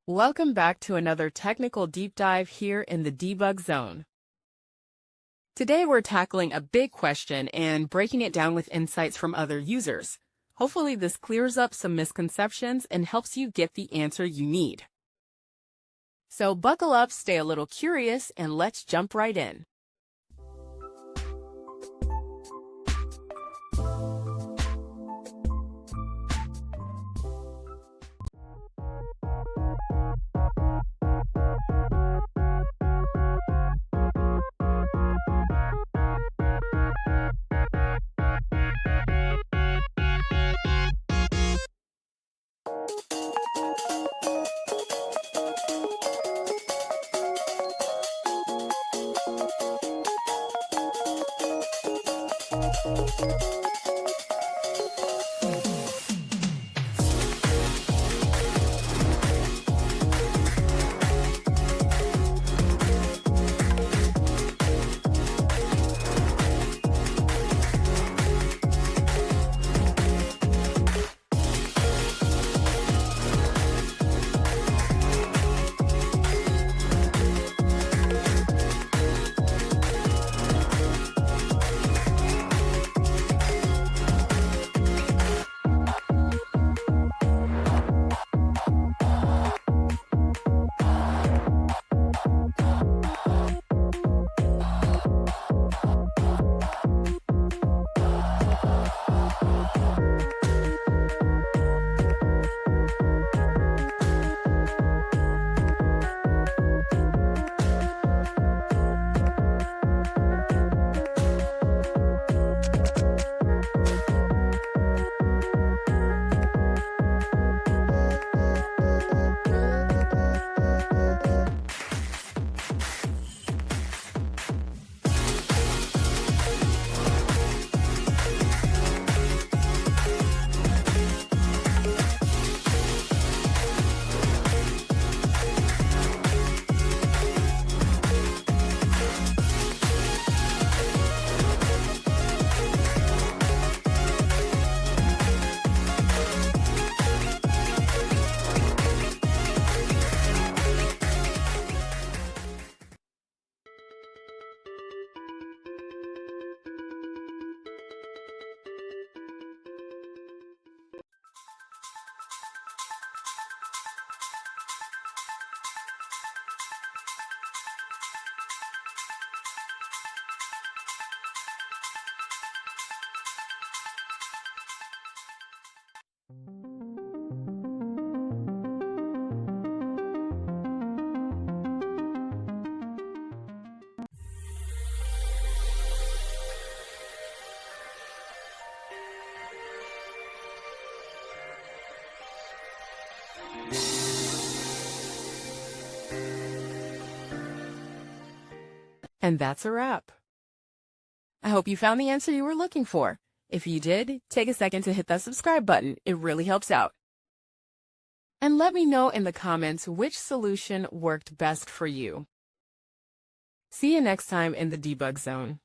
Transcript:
Welcome back to another technical deep dive here in the debug zone. Today we're tackling a big question and breaking it down with insights from other users. Hopefully this clears up some misconceptions and helps you get the answer you need. So buckle up, stay a little curious, and let's jump right in. And that's a wrap. I hope you found the answer you were looking for. If you did, take a second to hit that subscribe button. It really helps out. And let me know in the comments which solution worked best for you. See you next time in the debug zone.